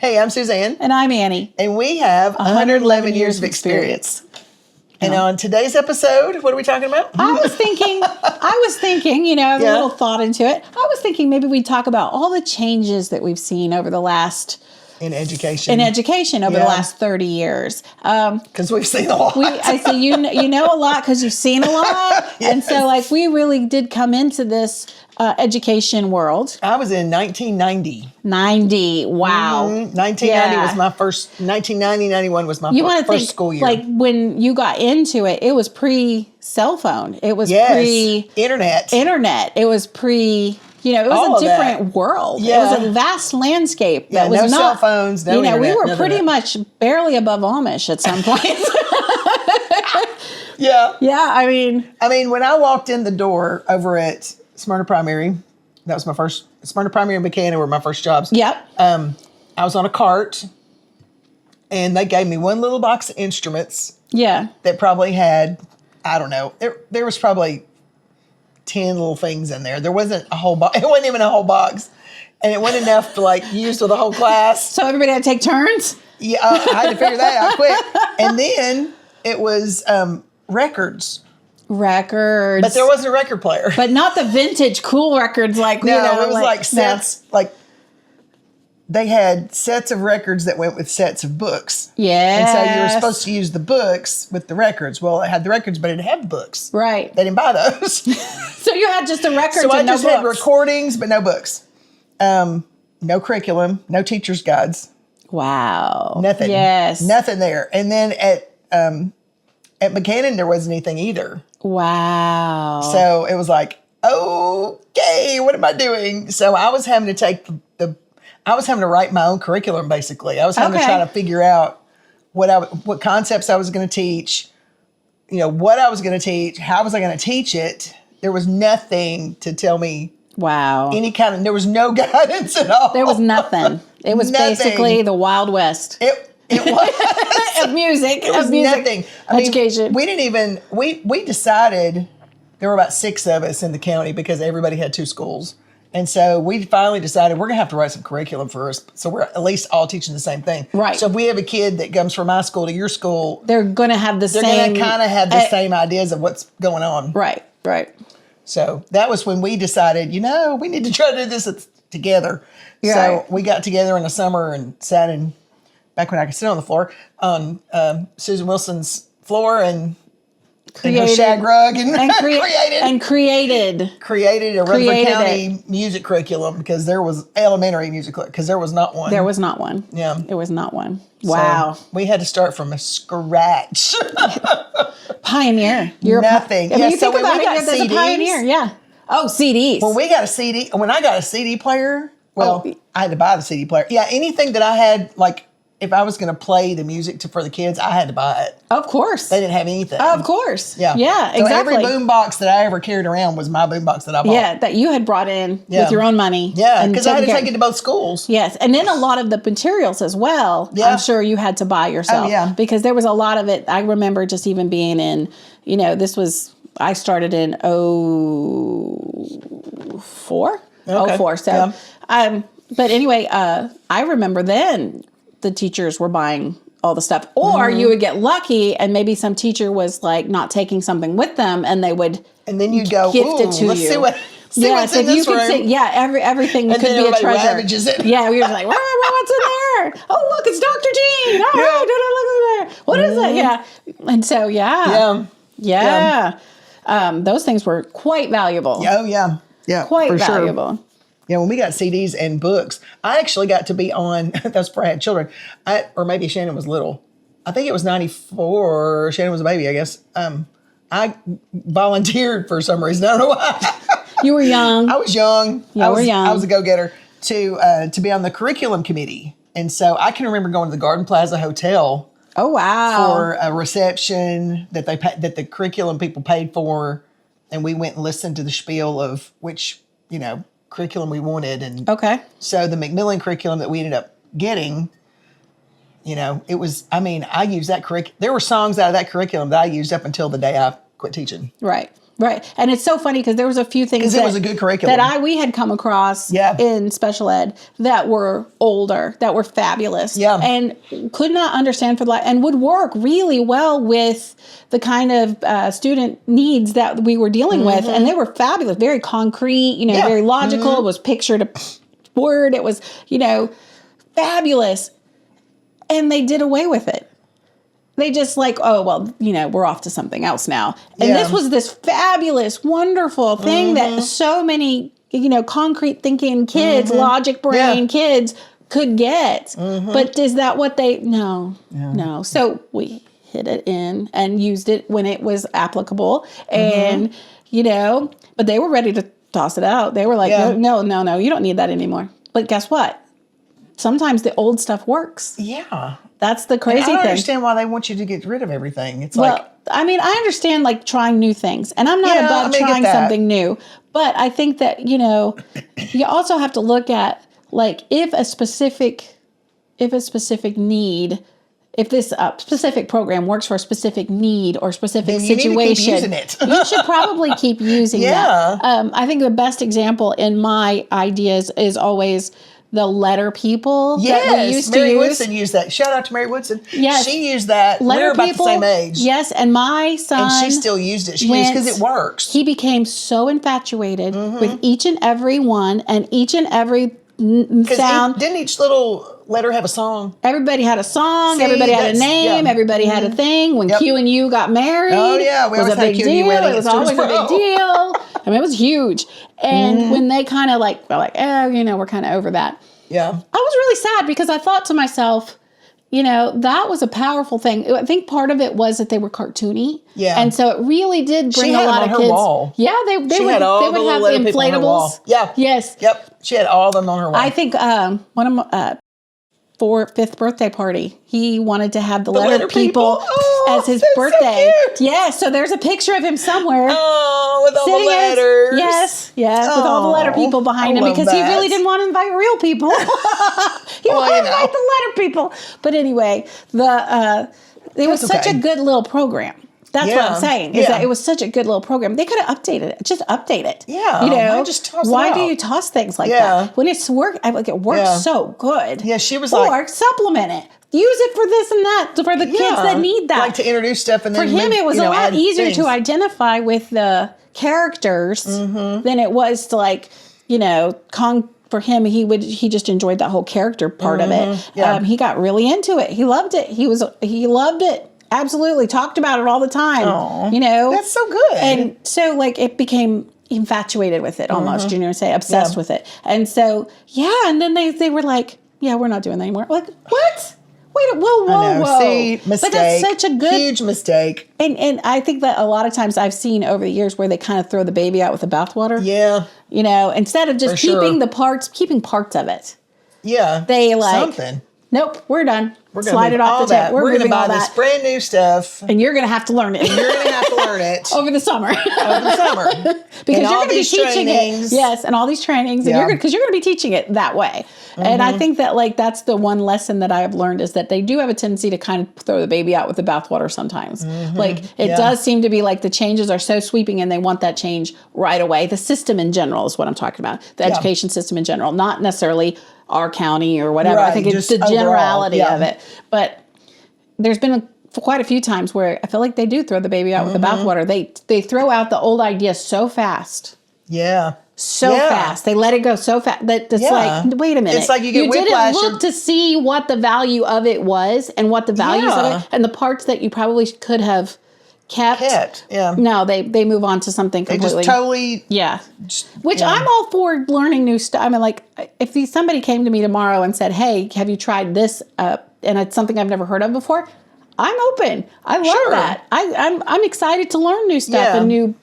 Hey, I'm Suzanne. And I'm Annie. And we have 111 years of experience. And on today's episode, what are we talking about? I was thinking, a little thought into it. I was thinking maybe we'd talk about all the changes that we've seen over the last... In education over the last 30 years. Because we've seen a lot. I say you know a lot because you've seen a lot. Yes. And so like we really did come into this education world. I was in 1990. 90. Wow. 1990 was my first, 1990, 91 was my first school year. Like when you got into it, it was pre-cell phone. It was pre-internet. It was pre... it was a different world. Yeah. It was a vast landscape that was no not cell phones, no internet, we were pretty much barely above Amish at some point. Yeah. Yeah, I mean, when I walked in the door over at Smyrna Primary, that was my first, Smyrna Primary and Buchanan were my first jobs. Yep. I was on a cart, and they gave me one little box of instruments. Yeah. That probably had, I don't know, there was probably 10 little things in there. There wasn't a whole box. It wasn't even a whole box. And it wasn't enough to use for the whole class. So everybody had to take turns? Yeah, I had to figure that out quick. And then it was records. Records. But there wasn't a record player. But not the vintage cool records like, it was like sets, they had sets of records that went with sets of books. Yeah. And so you were supposed to use the books with the records. Well, it had the records, but it didn't have the books. Right. They didn't buy those. So you had just the records so and I just no had books. recordings, but no books. No curriculum, no teacher's guides. Wow. Nothing. Yes. Nothing there. And then at Buchanan, there wasn't anything either. Wow. So it was like, okay, what am I doing? So I was having to I was having to write my own curriculum, basically. I was having to try to figure out what concepts I was going to teach, what I was going to teach, how was I going to teach it. There was nothing to tell me. Wow. There was no guidance at all. There was nothing. It was basically the Wild West. It was. Of music. It was nothing. Education. We didn't even, we decided, there were about 6 of us in the county because everybody had 2 schools. And so we finally decided we're going to have to write some curriculum for us. So we're at least all teaching the same thing. Right. So if we have a kid that comes from my school to your school, they're going to have they're going to kind of have the same ideas of what's going on. Right. So that was when we decided, we need to try to do this together. Right. So we got together in the summer and sat back when I could sit on the floor, on Susan Wilson's floor and her shag rug and created a Rutherford County music curriculum because there was elementary music because there was not one. There was not one. Yeah. There was not one. Wow. So we had to start from scratch. Pioneer. You're nothing. You think about it, there's a pioneer. Yeah. Oh, CDs. When I got a CD player, I had to buy the CD player. Yeah, anything that I had, if I was going to play the music for the kids, I had to buy it. Of course. They didn't have anything. Of course. Yeah. Yeah, so exactly. Every boom box that I ever carried around was my boom box that I bought. Yeah, that you had brought in with your own money. Yeah, because I had to take it to both schools. Yes, and then a lot of the materials as well, I'm sure you had to buy yourself. Oh, yeah. Because there was a lot of it. I remember just even being in, I started in 04. Okay. 04, so. Yeah. But anyway, I remember then the teachers were buying all the stuff. Or you would get lucky and maybe some teacher was not taking something with them and they would and then you'd go, gift it to let's you. See what's in this room. Everything and could be a treasure. Ravages it. Yeah, we were like, what's in there? Oh, look, it's Dr. Jean. All right, look at there. What is it? Yeah. And so, Yeah. Those things were quite valuable. Oh, yeah. Yeah. Quite valuable. Sure. Yeah, when we got CDs and books, I actually got to be on, that's before I had children, or maybe Shannon was little. I think it was 94. Shannon was a baby, I guess. I volunteered for some reason. I don't know why. You were young. I was young. You were young. I was a go-getter to be on the curriculum committee. And so I can remember going to the Garden Plaza Hotel. Oh, wow. For a reception that that the curriculum people paid for. And we went and listened to the spiel of which, curriculum we wanted. And so the Macmillan curriculum that we ended up getting, it was, I used that there were songs out of that curriculum that I used up until the day I quit teaching. Right. Right. And it's so funny because there was a few things it was a good curriculum that we had come across in special ed that were older, that were fabulous, and could not understand for the life, and would work really well with the kind of student needs that we were dealing with. And they were fabulous, very concrete, very logical. It was picture to word. It was, fabulous. And they did away with it. They just we're off to something else now. And this was this fabulous, wonderful thing that so many, concrete thinking kids, logic brain kids could get. But is that what no. So we hid it in and used it when it was applicable. And, but they were ready to toss it out. They were like, no, you don't need that anymore. But guess what? Sometimes the old stuff works. Yeah. That's the crazy thing. I don't understand why they want you to get rid of everything. It's I understand trying new things, and I'm not above trying something new. But I think that, you also have to look at if a specific need, if this specific program works for a specific need or specific situation, you should probably keep using that. I think the best example in my ideas is always the letter people that we used Mary to use. Woodson used that. Shout out to Mary Woodson. Yes. She used that. Letter We're about people, the same age. Yes, and my son... And she still used it. She used because it works. He became so infatuated with each and every one and each and every sound. Didn't each little letter have a song? Everybody had a song. Everybody had a name. Everybody had a thing. When Q and U got married, we was a big deal. It was always a big deal. I mean, it was huge. And when they kind of were we're kind of over that. Yeah. I was really sad because I thought to myself, that was a powerful thing. I think part of it was that they were cartoony. Yeah. And so it really did bring a lot of kids. Wall. Yeah, they would have the inflatables. Yeah. Yes. Yep. She had all of them on her wall. I think one of my for 5th birthday party, he wanted to have the letter people as his birthday. So cute. Yeah, so there's a picture of him somewhere. Oh, with all the letters. With all the letter people behind him because he really didn't want to invite real people. He wanted to invite the letter people. But anyway, it was such a good little program. That's what I'm saying, is that it was such a good little program. They could have updated it. Just update it. Yeah. Just toss why it out. do you toss things like that? When it's it works so good. Yeah, she was or supplement it. Use it for this and that, for the kids that need that. Like to introduce stuff and then for him, it was a lot easier to identify with the characters than it was to for him, he just enjoyed that whole character part of it. Yeah. He got really into it. He loved it. He loved it. Absolutely. Talked about it all the time. Aww, that's so good. And so it became infatuated with it almost, obsessed with it. And so, and then they were like, we're not doing that anymore. Like, what? Wait, whoa. See, mistake. But that's such a good... Huge mistake. And I think that a lot of times I've seen over the years where they kind of throw the baby out with the bathwater. Yeah. Instead of just keeping parts of it. Yeah. They something. Nope, we're done. We're slide it off the tip. We're going to buy this brand new stuff. And you're going to have to learn it. Over the summer. Because you're going to be teaching it. Yes, and all these trainings. And because you're going to be teaching it that way. And I think that that's the one lesson that I have learned is that they do have a tendency to kind of throw the baby out with the bathwater sometimes. It does seem to be the changes are so sweeping and they want that change right away. The system in general is what I'm talking about. The education system in general, not necessarily our county or whatever. Right, I think it's the generality of it. But there's been quite a few times where I feel like they do throw the baby out with the bathwater. They throw out the old idea so fast. Yeah. So fast. They let it go so fast that it's wait a minute. It's like you get whiplash. You didn't look to see what the value of it was and what the values of it and the parts that you probably could have kept. Yeah. No, they move on to something completely. They just totally. Yeah. Which I'm all for learning new stuff. I mean, if somebody came to me tomorrow and said, "Hey, have you tried this?" And it's something I've never heard of before. I'm open. I love that. I'm excited to learn new stuff and new,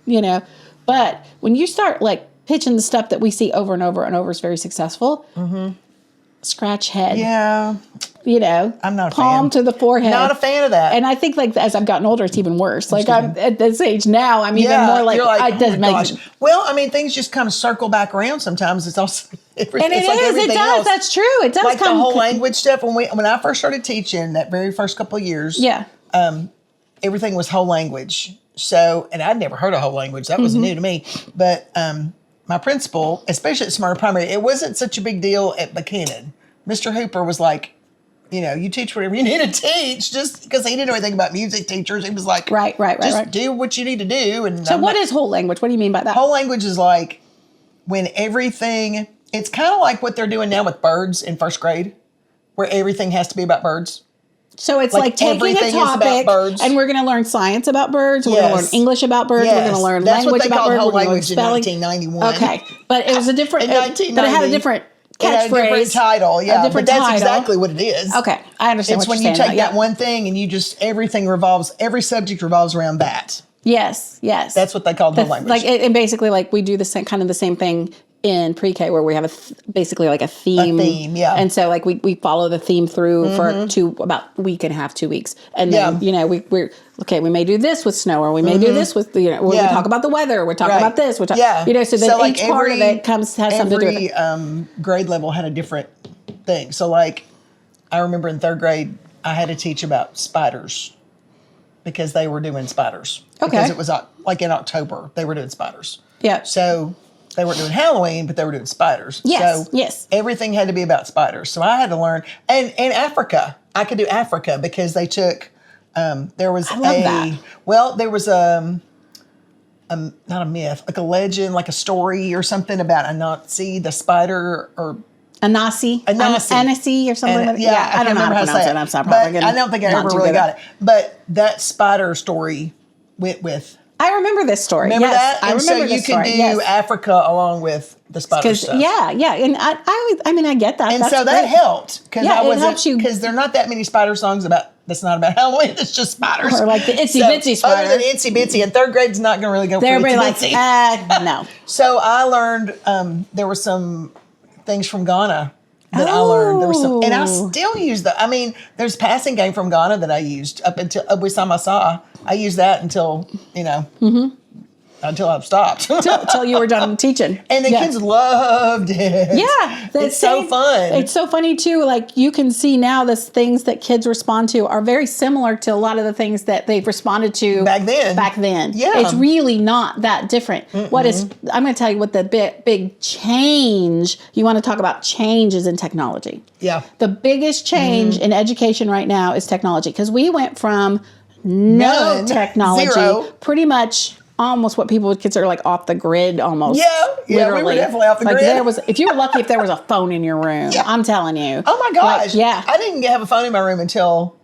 But when you start pitching the stuff that we see over and over and over is very successful. Scratch head. Yeah. I'm not a palm fan. To the forehead. Not a fan of that. And I think as I've gotten older, it's even worse. I'm at this age now, I'm even more it doesn't make. Well, I mean, things just kind of circle back around sometimes. It's also it does. Else. That's true. It does. The whole language stuff. When I first started teaching, that very first couple of years, everything was whole language. So, and I'd never heard a whole language. That was new to me. But my principal, especially at Smyrna Primary, it wasn't such a big deal at Buchanan. Mr. Hooper was like, you teach whatever you need to teach, just because he didn't know anything about music teachers. He was like, right. do what you need to do. And so what is whole language? What do you mean by that? Whole language is like when everything, it's kind of like what they're doing now with birds in first grade, where everything has to be about birds. So it's like taking a topic, and we're going to learn science about birds. We're going to learn English about birds. Yes. We're going to learn language about birds. Whole language in 1991. Okay, but it was a different. But it had a different catchphrase. It had a different title. Yeah, but that's exactly what it is. Okay, I understand. It's when you take that one thing and you just every subject revolves around that. Yes. That's what they call whole language. And basically, like we do the same thing in pre-K where we have basically like a theme. Yeah. And so like we follow the theme through for about a week and a half, 2 weeks. And then, we're okay, we may do this with snow, or we may do this with, we talk about the weather, we talk about this, so then like each part of it has something to do with it. Every grade level had a different thing. So like, I remember in third grade, I had to teach about spiders because they were doing spiders. Okay. Because it was like in October, they were doing spiders. Yeah. So they weren't doing Halloween, but they were doing spiders. Yes, so everything had to be about spiders. So I had to learn. And Africa, I could do Africa because they took, there was not a myth, like a legend, like a story or something about Anansi, the spider, or Anansi or something like that. Yeah, I don't know how to pronounce it. I'm sorry. But I don't think I ever really got it. But that spider story went with... I remember this story. Remember that? I remember this story. So you can do Africa along with the spider stuff. Yeah. And I get that. And that's so that helped. It helps you. Because there are not that many spider songs that's not about Halloween. It's just spiders. Or like the Itsy Bitsy spider. Other than Itsy Bitsy. And third grade's not going to really go for Itsy Bitsy. No. So I learned, there were some things from Ghana that I learned. There was some, and I still use there's passing game from Ghana that I used up until Abusamasa. I used that until, until I've stopped. Until you were done teaching. And the kids loved it. Yeah. It's so fun. It's so funny too. Like you can see now the things that kids respond to are very similar to a lot of the things that they've responded to back then. Yeah. It's really not that different. Mm-mm. I'm going to tell you what the big change, you want to talk about changes in technology. Yeah. The biggest change in education right now is technology, because we went from no technology, pretty much almost what people would consider like off the grid almost. Yeah, literally. We were definitely off the grid. If you were lucky if there was a phone in your room, I'm telling you. Oh my gosh. Like, I didn't have a phone in my room until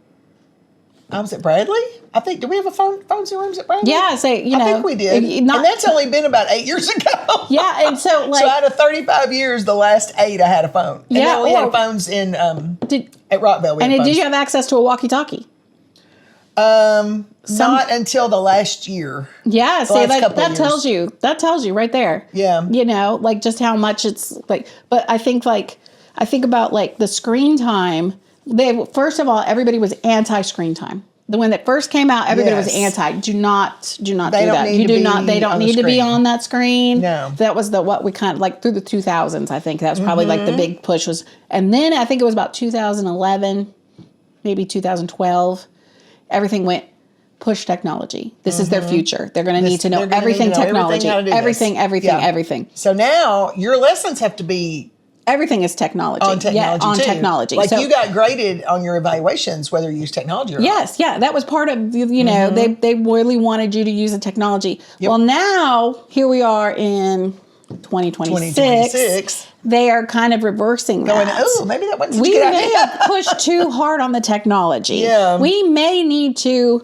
I was at Bradley. I think, did we have phones in rooms at Bradley? Yeah, I think we did. And that's only been about 8 years ago. Yeah, and so like... So out of 35 years, the last 8 I had a phone. And then we had phones in, at Rockville. Did you have access to a walkie-talkie? Not until the last year. Yeah, see, that tells you right there. Yeah. Like just how much it's like, but I think about like the screen time. First of all, everybody was anti-screen time. The one that first came out, everybody was anti. Do not do that. They don't need to be on that screen. No. That was what we kind of like through the 2000s, I think. That was probably like the big push was. And then I think it was about 2011, maybe 2012. Everything went push technology. This is their future. They're going to need to know everything technology. Everything. So now your lessons have to be... Everything is technology. On technology, on too. technology. Like you got graded on your evaluations whether you use technology or not. Yes, that was part of, they really wanted you to use the technology. Yep. Well, now, here we are in 2026. They are kind of reversing that. Maybe that wasn't such We a good may idea. have pushed too hard on the technology. Yeah. We may need to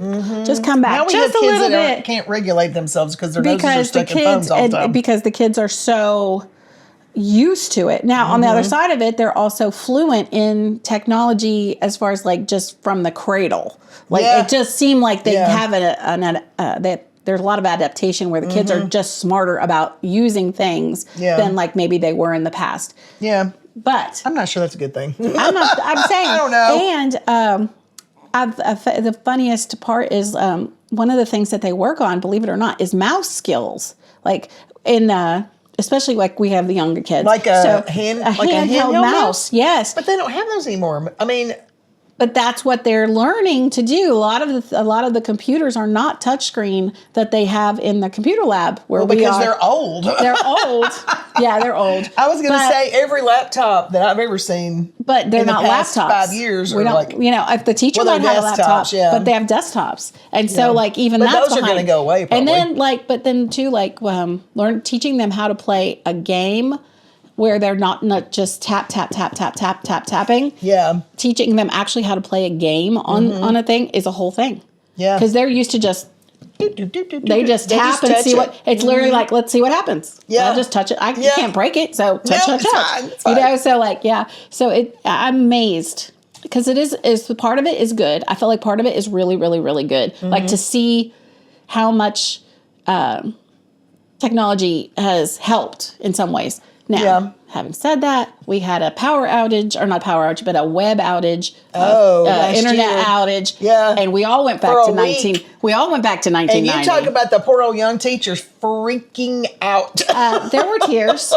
just come back now we just have a kids little that bit. Can't regulate themselves because their noses are stuck in phones all the time. Because the kids are so used to it. Now, on the other side of it, they're also fluent in technology as far as like just from the cradle. Like it just seemed like they have there's a lot of adaptation where the kids are just smarter about using thing than like maybe they were in the past. Yeah. But I'm not sure that's a good thing. I'm saying. I don't know. And the funniest part is one of the things that they work on, believe it or not, is mouse skills. Like especially like we have the younger kids. Like a handheld mouse. Yes. But they don't have those anymore. I mean, But that's what they're learning to do. A lot of the computers are not touchscreen that they have in the computer lab where because they're old. They're old. Yeah, they're old. I was going to say every laptop that I've ever seen, but they're not laptops. 5 years. We don't, if the teacher might have a laptop, but they have desktops, and so even but that's those are going to go away. Probably. And then teaching them how to play a game where they're not just tapping. Yeah. Teaching them actually how to play a game on a thing is a whole thing. Yeah. Because they're used to just they just tap and see what it's literally like. Let's see what happens. Yeah. I'll just touch it. You can't break it, so touch. It's fine. So I'm amazed because it is part of it is good. I feel like part of it is really, really, really good. Mm-hmm. Like to see how much technology has helped in some ways. Now, having said that, we had a power outage, or not power outage, but a web outage, internet outage. Yeah. And we all went back to 1990. And you talk about the poor old young teachers freaking out. There were tears.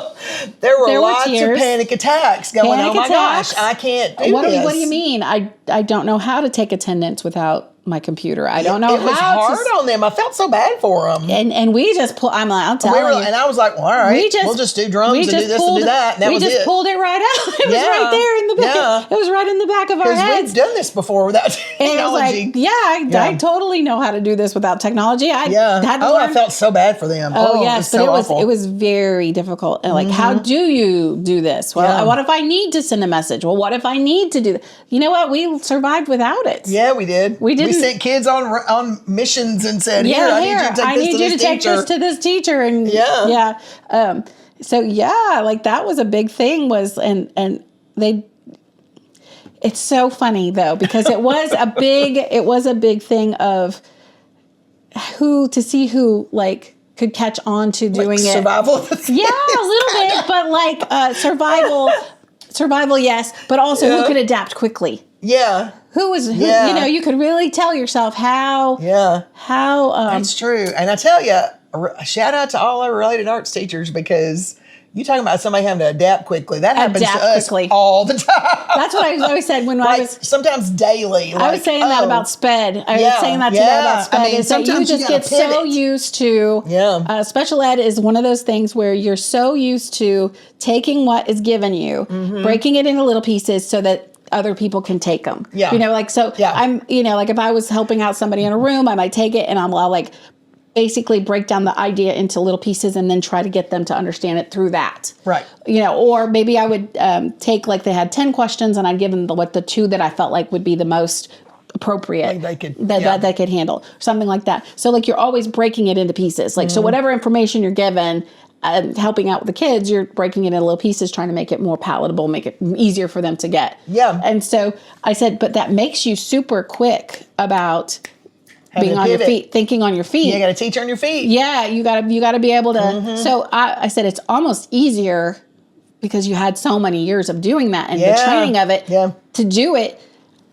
There were lots of panic attacks going, oh my gosh, I can't do this. What do you mean? I don't know how to take attendance without my computer. I don't know how. It was hard on them. I felt so bad for them. And we just pulled. I'll tell you. And I was like, well, all right, we'll just do drums and do this and do that. And that was it. We just pulled it right out. It was right there in the back. Yeah. It was right in the back of our heads. We've done this before without technology. I totally know how to do this without technology. I felt so bad for them. Yes, but it was very difficult. And like, how do you do this? Well, what if I need to send a message? Well, what if I need to do that? You know what? We survived without it. Yeah, we did. We didn't. We sent kids on missions and said, I need you to take this to this teacher. And so like that was a big thing and they, it's so funny though, because it was a big thing of who like could catch on to doing it. Survival? Yeah, a little bit, but like survival, yes, but also who could adapt quickly. Yeah. You could really tell yourself how. That's true. And I tell you, shout out to all our related arts teachers, because you talking about somebody having to adapt quickly. That happens to us all the time. That's what I always said when I was sometimes daily. I was saying that about SPED. I was saying that today about SPED. Is that you just get so used to. Yeah. Special ed is one of those things where you're so used to taking what is given you, breaking it into little pieces so that other people can take them. Yeah. I'm, like if I was helping out somebody in a room, I might take it and I'll like basically break down the idea into little pieces and then try to get them to understand it through that. Right. Or maybe I would take, like they had 10 questions and I'd give them the two that I felt like would be the most appropriate that they could handle, something like that. So like you're always breaking it into pieces. Like, so whatever information you're given, helping out with the kids, you're breaking it into little pieces, trying to make it more palatable, make it easier for them to get. Yeah. And so I said, but that makes you super quick about being on your feet, thinking on your feet. You got to teach on your feet. Yeah, you got to be able to. So I said it's almost easier because you had so many years of doing that and the training of it to do it.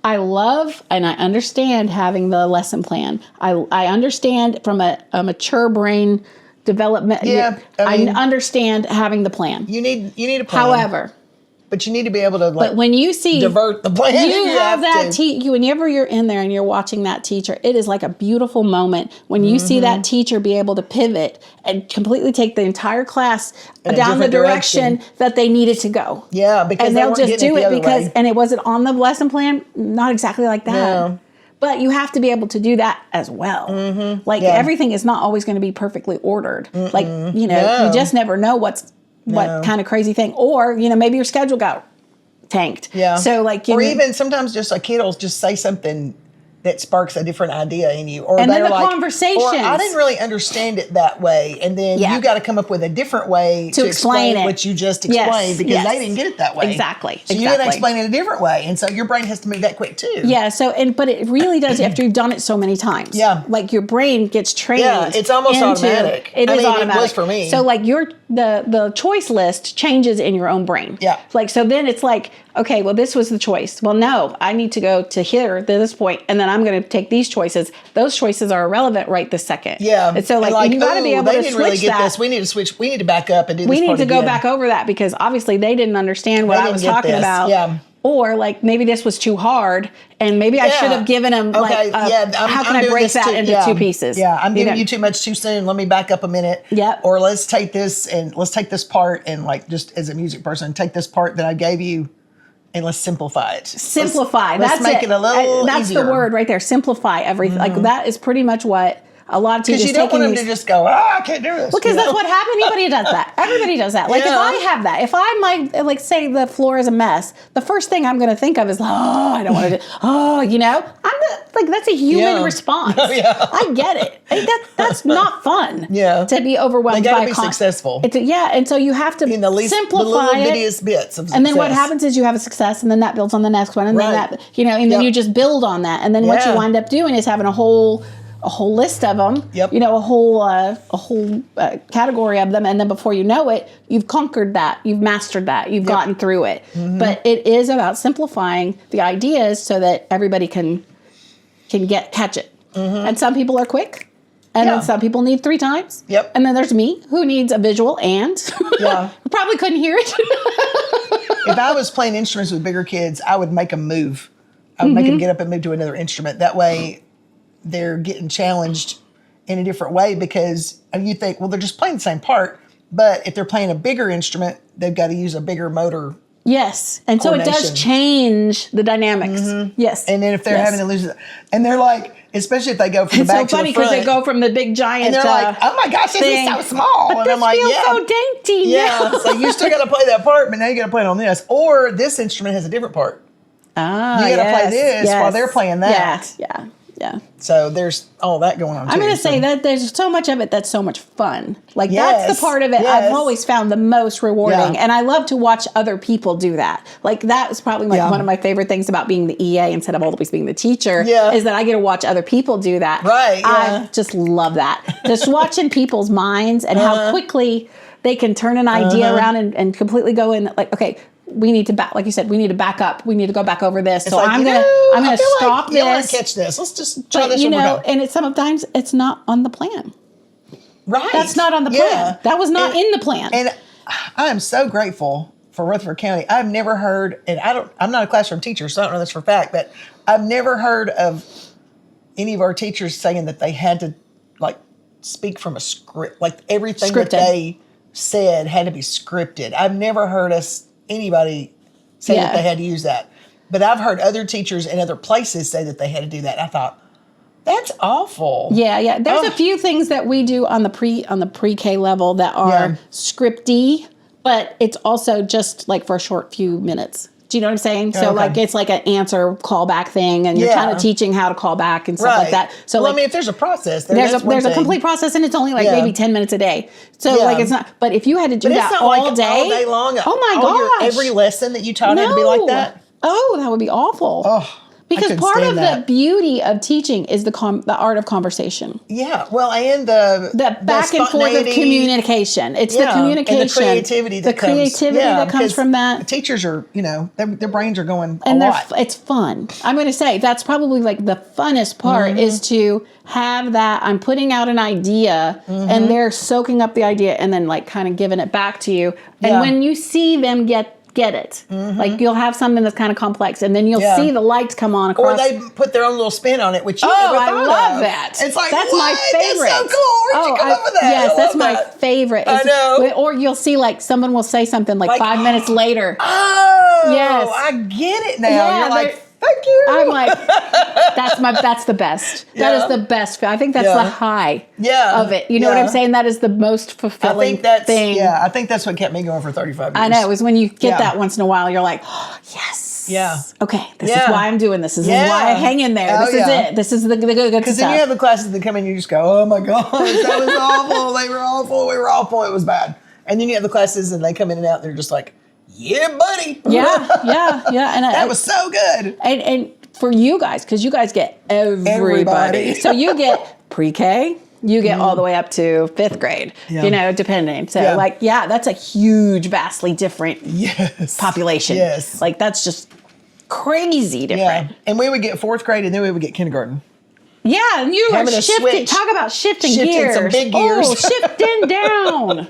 I love and I understand having the lesson plan. I understand from a mature brain development. Yeah, I understand having the plan. You need a plan. However, but you need to be able to but when you see divert the plan, you have that whenever you're in there and you're watching that teacher, it is like a beautiful moment when you see that teacher be able to pivot and completely take the entire class down the direction that they needed to go. Yeah, because and they'll just do it because and it wasn't on the lesson plan, not exactly like that. No. But you have to be able to do that as well. Everything is not always going to be perfectly ordered. Like, you just never know what kind of crazy thing. Or, maybe your schedule got tanked. Yeah. So like, even sometimes just a kid will just say something that sparks a different idea in you. Or and then the conversations. Or I didn't really understand it that way. And then you got to come up with a different way to explain what you just explained because they didn't get it that way. Exactly. So you got to explain it a different way. And so your brain has to move that quick too. Yeah. So, but it really does after you've done it so many times. Yeah. Like your brain gets trained. Yeah. It's almost automatic. It is automatic. It was for me. So like the choice list changes in your own brain. Yeah. Like, so then it's like, okay, well, this was the choice. Well, no, I need to go to here, to this point, and then I'm going to take these choices. Those choices are irrelevant right this second. Yeah. And so, like you got to be able to switch really get this. We need to switch. We need to back up and do this. We need to go back over that because obviously they didn't understand what I was talking about. Yeah. Or like maybe this was too hard, and maybe I should have given him how can I break that into two pieces? Yeah, I'm giving you too much too soon. Let me back up a minute. Yep. Or let's take this part and like just as a music person, take this part that I gave you and let's simplify it. Simplify. Let's make it a little That's easier. the word right there. Simplify everything. Like that is pretty much what a lot of teachers because you don't want them to just go, I can't do this. Because that's what happens. Anybody does that. Everybody does that. Like if I have that, if I'm like say the floor is a mess, the first thing I'm going to think of is, I don't want to do. That's a human response. I get it. That's not fun. To be overwhelmed. They got to be successful. And so you have to simplify the little it. bittiest bits of success. And then what happens is you have a success, and then that builds on the next one, and then that and then you just build on that, and then what you wind up doing is having a whole list of them, a whole category of them. And then before you know it, you've conquered that, you've mastered that, you've gotten through it. But it is about simplifying the ideas so that everybody can catch it. And some people are quick. And then some people need 3 times. And then there's me who needs a visual and probably couldn't hear it. If I was playing instruments with bigger kids, I would make them move. I would make them get up and move to another instrument. That way they're getting challenged in a different way, because you think, well, they're just playing the same part, but if they're playing a bigger instrument, they've got to use a bigger motor. Yes. And so it does change the dynamics. Yes. And then if they're having to lose it, and they're like, especially if they go from the back to the front. It's so funny because they go from the big giant and they're like, oh my gosh, this is so small. But and I'm like, feels so dainty. Yeah. So you still got to play that part, but now you got to play it on this. Or this instrument has a different part. You got to play this while they're playing that. Yeah. So there's all that going on too. I'm going to say that there's so much of it that's so much fun. Like that's the part of it I've always found the most rewarding. And I love to watch other people do that. Like that is probably one of my favorite things about being the EA instead of always being the teacher is that I get to watch other people do that. Right. I just love that. Just watching people's minds and how quickly they can turn an idea around and completely go in like, okay, we need to like you said, we need to back up. We need to go back over this. It's so like, I'm gonna stop this. You want to catch this. Let's just try this. And sometimes it's not on the plan. Right. That's not on the plan. That was not in the plan. And I am so grateful for Rutherford County. I've never heard, and I'm not a classroom teacher, so I don't know this for a fact, but I've never heard of any of our teachers saying that they had to like speak from a script, like everything that they said had to be scripted. I've never heard anybody say that they had to use that. But I've heard other teachers in other places say that they had to do that. I thought, that's awful. Yeah. There's a few things that we do on the pre-K level that are scripty, but it's also just like for a short few minutes. Do you know what I'm saying? So like it's like an answer callback thing, and you're kind of teaching how to call back and stuff like that. So well, I mean, if there's a process, there's a complete process, and it's only like maybe 10 minutes a day. So like it's not. But if you had to do that all day long, oh my gosh, every lesson that you taught had to be like that. Oh, that would be awful. Oh. Because part of the beauty of teaching is the art of conversation. Yeah, well, and the back and forth of communication. It's the communication, and the creativity that comes from that. Teachers are, their brains are going and a lot. It's fun. I'm going to say that's probably like the funnest part is to have that. I'm putting out an idea, and they're soaking up the idea, and then like kind of giving it back to you. And when you see them get it. Like you'll have something that's kind of complex, and then you'll see the lights come on across. Or they put their own little spin on it, which you never thought I love of. that. It's like, that's what? my favorite. That's so cool. Where'd you come up with that? Yes, that's my favorite. I know. Or you'll see like someone will say something like 5 minutes later. Oh, yes, I get it now. Yeah, you're like, thank you. I'm like, that's the best. That is the best. I think that's the high of it. You know what I'm saying? That is the most fulfilling thing. Yeah, I think that's what kept me going for 35 years. I know. It was when you get that once in a while, you're like, oh, yes. Yeah. Okay, this is why I'm doing this. This is why I hang in there. This is it. This is the good stuff. Because then you have the classes that come in and you just go, oh my gosh, that was awful. They were awful. We were awful. It was bad. And then you have the classes and they come in and out and they're just like, yeah, buddy. Yeah. And that was so good. And for you guys, because you guys get everybody. So you get pre-K, you get all the way up to 5th grade, depending. So that's a huge, vastly different population. Yes. Like that's just crazy different. Yeah. And we would get 4th grade and then we would get kindergarten. Yeah, and you were shifting. Talk about shifting gears. Some big gears. Oh, shifting down.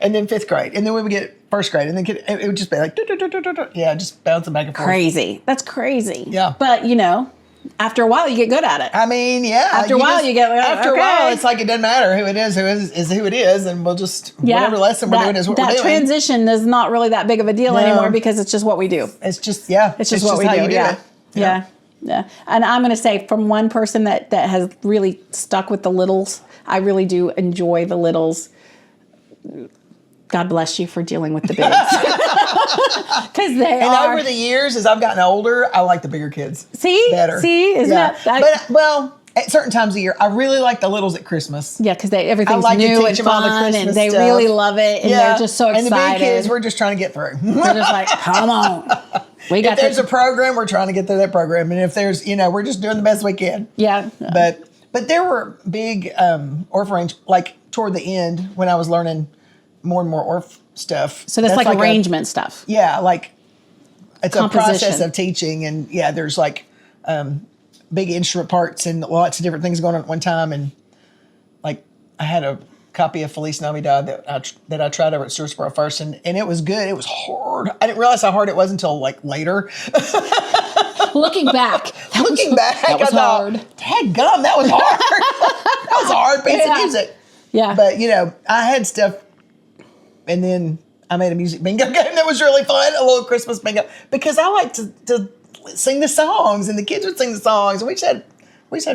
and then 5th grade, and then we would get 1st grade, and then it would just be like, yeah, just bouncing back and forth. Crazy. That's crazy. Yeah. But, after a while, you get good at it. I mean, yeah. After a while, you get after a while, it's like it doesn't matter who it is who it is, and we'll just whatever lesson we're doing is what we're doing. That transition is not really that big of a deal anymore because it's just what we do. It's just It's just what we do. Yeah. Yeah. And I'm going to say, from one person that has really stuck with the littles, I really do enjoy the littles. God bless you for dealing with the bigs. Because they are. Over the years, as I've gotten older, I like the bigger kids. Better. Isn't that? But, well, at certain times of the year, I really like the littles at Christmas. Yeah, because everything's new and fun, and they really love it, and they're just so excited. And the big kids, we're just trying to get through. They're just like, come on. If there's a program, we're trying to get through that program. And if there's, we're just doing the best we can. Yeah. But there were big orphan like toward the end when I was learning more and more orph stuff. So that's like arrangement stuff. Yeah, like it's a process of teaching. And there's like big instrument parts and lots of different things going on at one time. And like I had a copy of Feliz Navidad that I tried over at Stewartsboro first, and it was good. It was hard. I didn't realize how hard it was until like later. Looking back, that was hard. Dadgum, that was hard. That was a hard piece of music. Yeah. But I had stuff, and then I made a music bingo game that was really fun, a little Christmas bingo, because I like to sing the songs, and the kids would sing the songs, and we just had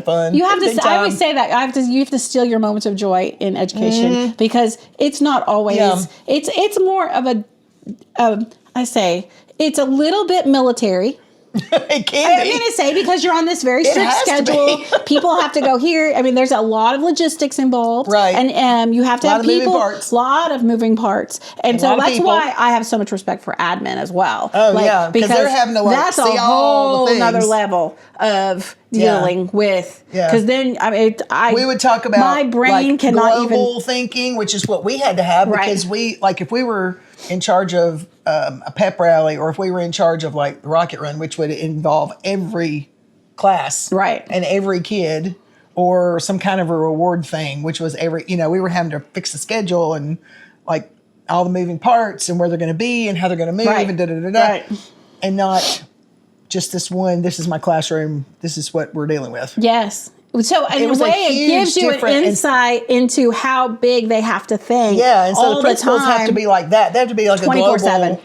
fun. You have to. I always say that you have to steal your moments of joy in education because it's not always. Yeah. It's more of a. I say it's a little bit military. It can I'm going to say because you're on this very strict schedule. People have to go here. I mean, there's a lot of logistics involved, right? And you have to have people. A lot of moving parts, and so that's why I have so much respect for admin as well. Oh because they're having to that's see a all the things. Another level of dealing with. Because then we would talk about my brain cannot global thinking, which is what we had to have because if we were in charge of a pep rally, or if we were in charge of like the rocket run, which would involve every class, right, and every kid, or some kind of a reward thing, which was we were having to fix the schedule and like all the moving parts and where they're going to be and how they're going to move and and not just this one. This is my classroom. This is what we're dealing with. Yes. So in a way, it gives you an insight into how big they have to think. Yeah, and so the principals have to be like that. They have to be like a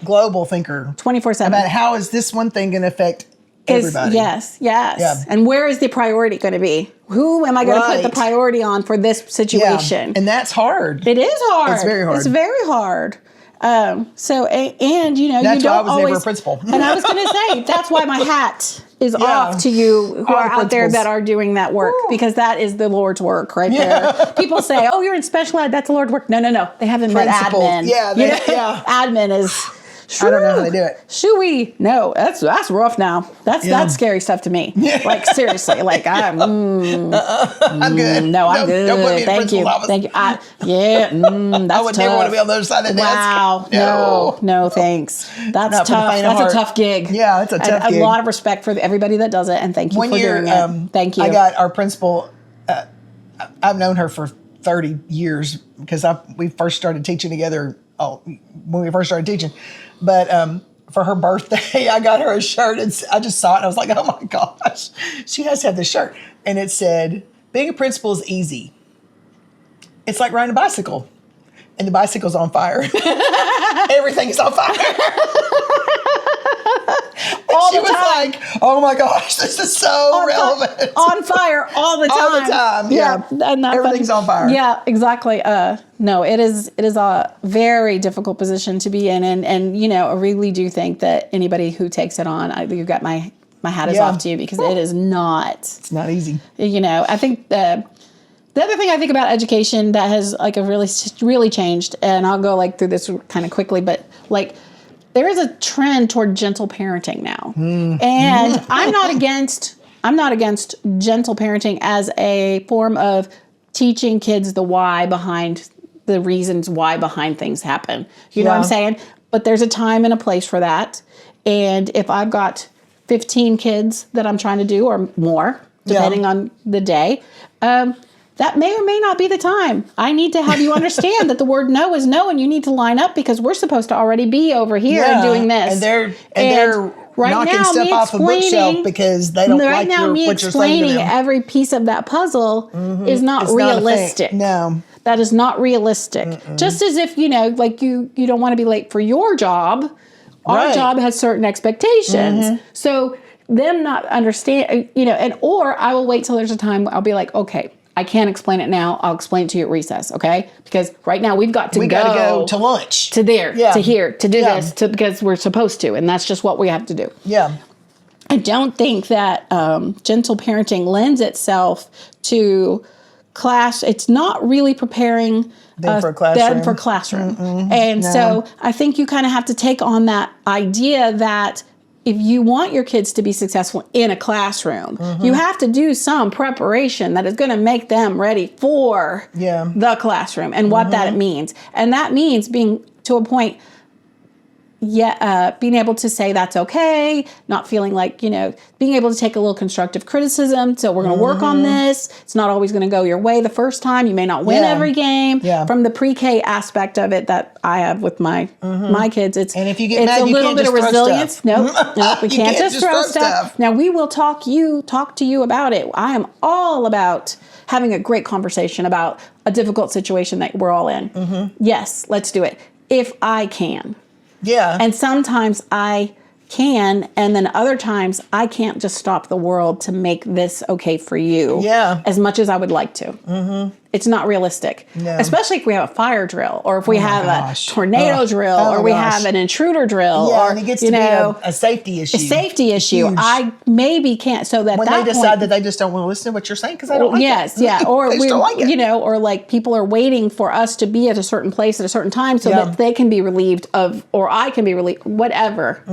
global thinker. 24/7. About how is this one thing going to affect everybody? Yes. Yeah. And where is the priority going to be? Who am I going to put the priority on for this situation? Yeah. And that's hard. It is hard. It's very hard. It's very hard. That's you don't why I was always, never a principal. And I was going to say, that's why my hat is off to you who are out there that are doing that work, because that is the Lord's work right there. People say, oh, you're in special ed, that's the Lord's work. No. They haven't met admin. Yeah. Admin is... I don't know how they do it. Shooey. No, that's rough now. That's scary stuff to me. Like seriously, like I'm good. No, I'm good. Don't put me in Thank you. office. That's I would never want to be on the other side of the desk. Wow. No, thanks. That's tough. That's a tough gig. Yeah, it's a tough gig. A lot of respect for everybody that does it, and thank you for doing it. Thank you. I got our principal. I've known her for 30 years because we first started teaching together. When we first started teaching. But for her birthday, I got her a shirt, and I just saw it, and I was like, oh my gosh, she has to have this shirt. And it said, being a principal is easy. It's like riding a bicycle, and the bicycle's on fire. Everything is on fire. She was like, oh my gosh, this is so relevant. On fire all the time. All the time, yeah. Everything's on fire. Yeah, exactly. No, it is a very difficult position to be in. And I really do think that anybody who takes it on, you've got my hat is off to you, because it is not. It's not easy. I think the other thing I think about education that has really changed, and I'll go through this kind of quickly, but there is a trend toward gentle parenting now. And I'm not against gentle parenting as a form of teaching kids the reasons why behind things happen. You know what I'm saying? But there's a time and a place for that. And if I've got 15 kids that I'm trying to do, or more, depending on the day, that may or may not be the time. I need to have you understand that the word no is no, and you need to line up because we're supposed to already be over here and doing this. And they're right knocking now, stuff off a bookshelf because they don't like what you're saying to them. Right now, me explaining every piece of that puzzle is not realistic. No. That is not realistic. Just as if, like you don't want to be late for your job. Our job has certain expectations. So them not understand, or I will wait till there's a time I'll be like, okay, I can't explain it now. I'll explain it to you at recess, okay? Because right now we got to go to lunch. To there, to here, to do this, because we're supposed to, and that's just what we have to do. Yeah. I don't think that gentle parenting lends itself to class. It's not really preparing them for classroom. So I think you kind of have to take on that idea that if you want your kids to be successful in a classroom, you have to do some preparation that is going to make them ready for the classroom and what that means. And that means being to a point, being able to say that's okay, not feeling like, being able to take a little constructive criticism. So we're going to work on this. It's not always going to go your way the first time. You may not win every game. From the pre-K aspect of it that I have with my kids, and if you get mad, a little bit of resilience. Nope, we can't just throw stuff. Now we will talk to you about it. I am all about having a great conversation about a difficult situation that we're all in. Yes, let's do it if I can. Yeah. And sometimes I can, and then other times I can't just stop the world to make this okay for you. Yeah. As much as I would like to. It's not realistic. No. Especially if we have a fire drill, or if we have a tornado drill, or we have an intruder drill, or and it gets to be a safety issue. A safety issue. Huge. I maybe can't. So that when they decide that they just don't want to listen to what you're saying because they don't like it. Or they don't like it. Or like people are waiting for us to be at a certain place at a certain time so that they can be relieved of, or I can be relieved, whatever.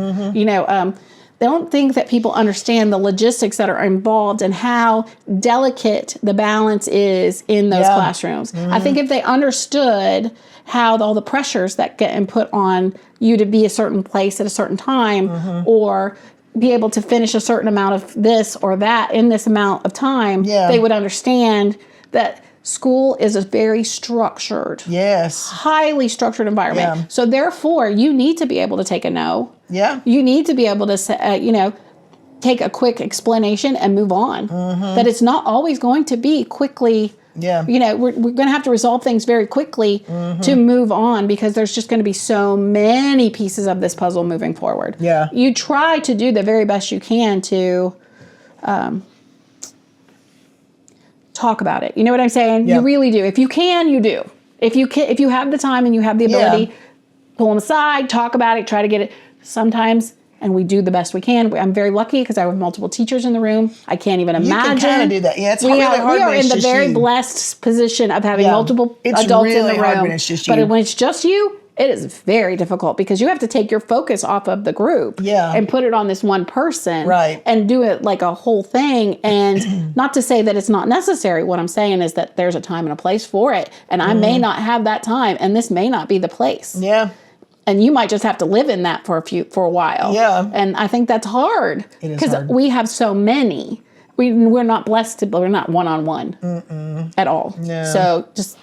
They don't think that people understand the logistics that are involved and how delicate the balance is in those classrooms. I think if they understood how all the pressures that get put on you to be a certain place at a certain time, or be able to finish a certain amount of this or that in this amount of time, they would understand that school is a very structured, highly structured environment. Yeah. So therefore, you need to be able to take a no. Yeah. You need to be able to say, take a quick explanation and move on. That it's not always going to be quickly. Yeah. We're going to have to resolve things very quickly to move on, because there's just going to be so many pieces of this puzzle moving forward. Yeah. You try to do the very best you can to talk about it. You know what I'm saying? Yeah. You really do. If you can, you do. If you have the time and you have the ability, pull them aside, talk about it, try to get it. Sometimes, and we do the best we can. I'm very lucky because I have multiple teachers in the room. I can't even imagine. You can kind of do that. Yeah, it's we really hard. We are in the very blessed position of having multiple adults in the room. When it's just you. But when it's just you, it is very difficult because you have to take your focus off of the group and put it on this one person and do it like a whole thing. And not to say that it's not necessary. What I'm saying is that there's a time and a place for it. And I may not have that time, and this may not be the place. Yeah. And you might just have to live in that for a while. Yeah. And I think that's hard. It is because we have so many. We're not blessed to, we're not one-on-one at all. No. So just,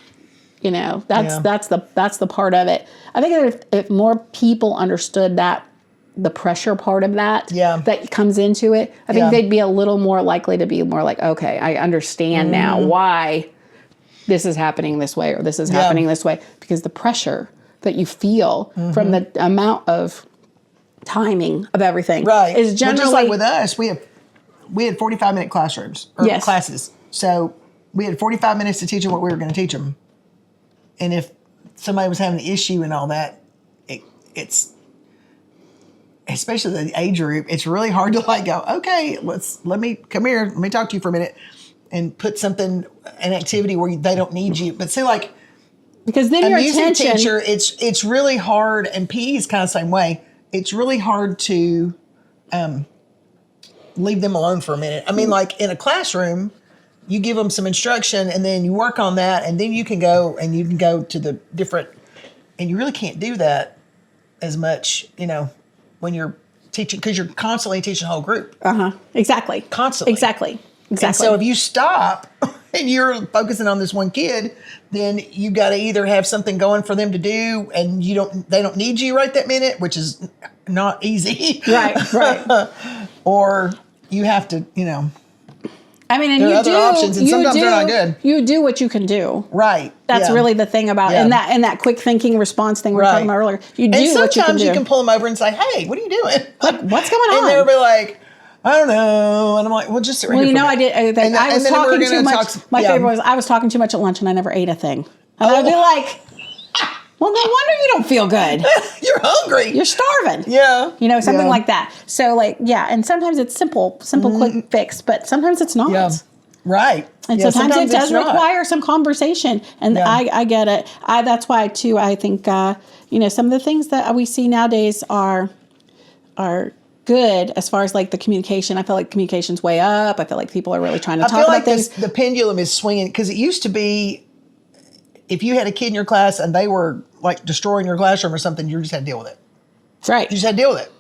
that's the part of it. I think if more people understood that, the pressure part of that that comes into it, I think they'd be a little more likely to be more like, okay, I understand now why this is happening this way, or this is happening this way, because the pressure that you feel from the amount of timing of everything is generally... Just like with us, we had 45-minute classrooms, or classes. So we had 45 minutes to teach them what we were going to teach them. And if somebody was having an issue and all that, it's, especially the age group, it's really hard to go, okay, let me talk to you for a minute, and put an activity where they don't need you. But see, because then your attention... teacher, it's really hard, and PE is kind of the same way. It's really hard to leave them alone for a minute. I mean, in a classroom, you give them some instruction, and then you work on that, and then you can go to the different, and you really can't do that as much, when you're teaching, because you're constantly teaching a whole group. Exactly. Constantly. Exactly. And so if you stop, and you're focusing on this one kid, then you got to either have something going for them to do, and they don't need you right that minute, which is not easy. Right. Or you have to, I mean, and there are you other do options, and sometimes they're not good. You do what you can do. Right. That's really the thing about and that quick thinking response thing we were talking about earlier. You do what you can do. And sometimes you can pull them over and say, "Hey, what are you doing? Like, what's going on?" And they'll be like, "I don't know." And I'm like, "Well, just sit right here." I did. I was talking too much. My favorite was I was talking too much at lunch and I never ate a thing. And I'd be like, well, no wonder you don't feel good. You're hungry. You're starving. Yeah. Something like that. So and sometimes it's simple, quick fix, but sometimes it's not. Yeah. Right. And sometimes it does require some conversation. And I get it. That's why, too, I think, some of the things that we see nowadays are good as far as like the communication. I feel like communication's way up. I feel like people are really trying to talk about things. The pendulum is swinging because it used to be if you had a kid in your class and they were like destroying your classroom or something, you just had to deal with it. Right. You just had to deal with it.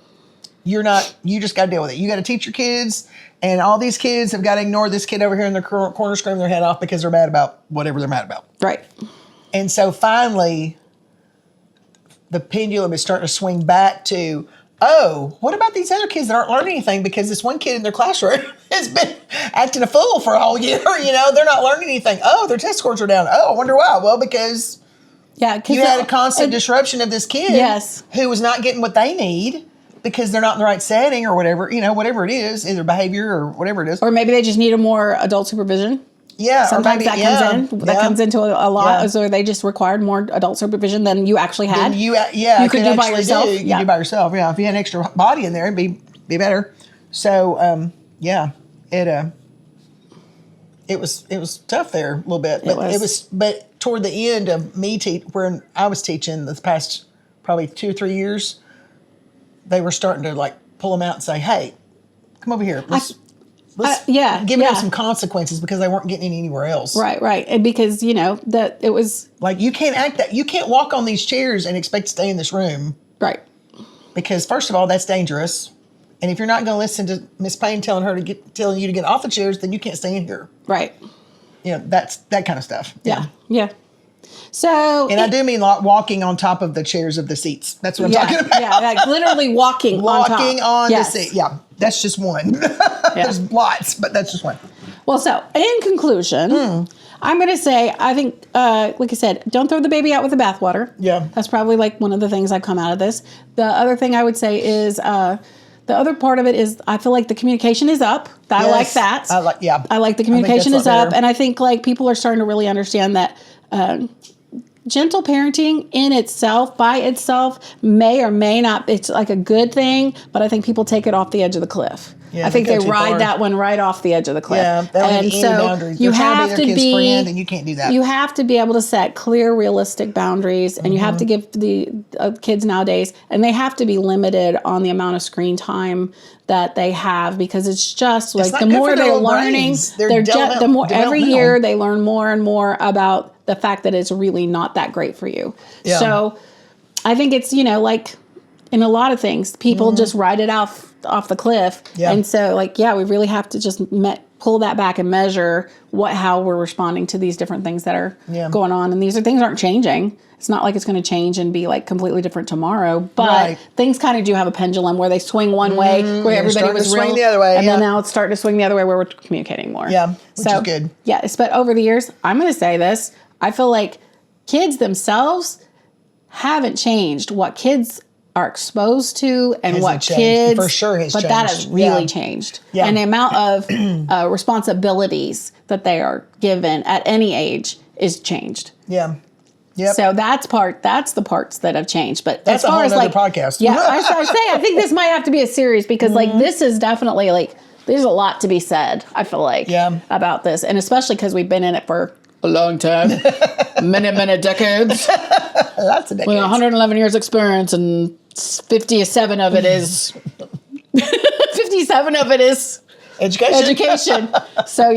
You just got to deal with it. You got to teach your kids, and all these kids have got to ignore this kid over here in the corner screaming their head off because they're mad about whatever they're mad about. Right. And so finally, the pendulum is starting to swing back to, oh, what about these other kids that aren't learning anything because this one kid in their classroom has been acting a fool for a whole year? They're not learning anything. Oh, their test scores are down. Oh, I wonder why. Well, because you had a constant disruption of this kid who was not getting what they need because they're not in the right setting or whatever, whatever it is, either behavior or whatever it is. Or maybe they just need a more adult supervision. Yeah. Sometimes that comes into a lot. Yeah. So they just required more adult supervision than you actually had. You could do by yourself. You do by yourself. Yeah. If you had an extra body in there, it'd be better. So, it was tough there a little bit, but toward the end of me when I was teaching this past probably 2 or 3 years, they were starting to like pull them out and say, "Hey, come over here. Let's give them some consequences," because they weren't getting anywhere else. Right. And because, that it was like, you can't walk on these chairs and expect to stay in this room. Right. Because first of all, that's dangerous. And if you're not going to listen to Miss Payne telling you to get off the chairs, then you can't stay in here. Right. That's that kind of stuff. Yeah. So, and I do mean walking on top of the chairs of the seats. That's what I'm talking about. Yeah, like literally walking on the seat. Yeah, that's just one. There's lots, but that's just one. Well, so in conclusion, I'm going to say, I think, like I said, don't throw the baby out with the bathwater. Yeah. That's probably like one of the things I've come out of this. The other thing I would say is, the other part of it is I feel like the communication is up. I like that. I like the communication is up. And I think like people are starting to really understand that gentle parenting in itself, by itself, may or may not, it's like a good thing, but I think people take it off the edge of the cliff. Yeah, I think they ride that one right off the edge of the cliff. Yeah, and so you have to be friend, and you can't do that. You have to be able to set clear, realistic boundaries, and you have to give the kids nowadays, and they have to be limited on the amount of screen time that they have, because it's just like the more they're learning, every year they learn more and more about the fact that it's really not that great for you. Yeah. So I think it's, like in a lot of things, people just ride it off the cliff. Yeah. And so we really have to just pull that back and measure how we're responding to these different things that are going on. And these things aren't changing. It's not like it's going to change and be like completely different tomorrow, but things kind of do have a pendulum where they swing one way, where everybody was swing the other way, and then now it's starting to swing the other way where we're communicating more. Yeah, which is good. Yes, but over the years, I'm going to say this, I feel like kids themselves haven't changed. What kids are exposed to and what kids for sure has changed. But that has really changed. Yeah. And the amount of responsibilities that they are given at any age is changed. Yeah. Yep. So that's the parts that have changed. But that's as far as like podcast. Yeah, I think this might have to be a series, because this is definitely there's a lot to be said, I feel like, about this. And especially because we've been in it for a long time. many decades. Lots of decades. With 111 years experience, and 57 of it is 57 of it is education. So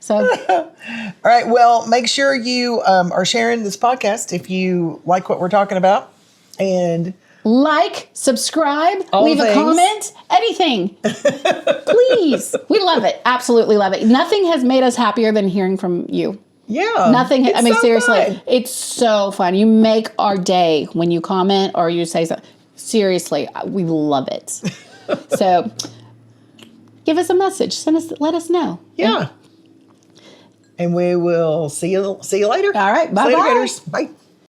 all right, well, make sure you are sharing this podcast if you like what we're talking about, and like, subscribe, All leave things. a comment, anything. Please. We love it. Absolutely love it. Nothing has made us happier than hearing from you. Yeah. Nothing. I mean, so seriously, fun. it's so fun. You make our day when you comment or you say something. Seriously, we love it. So give us a message. Let us know. Yeah. And we will see you later. All right. Bye-bye. See you later, gators. Bye.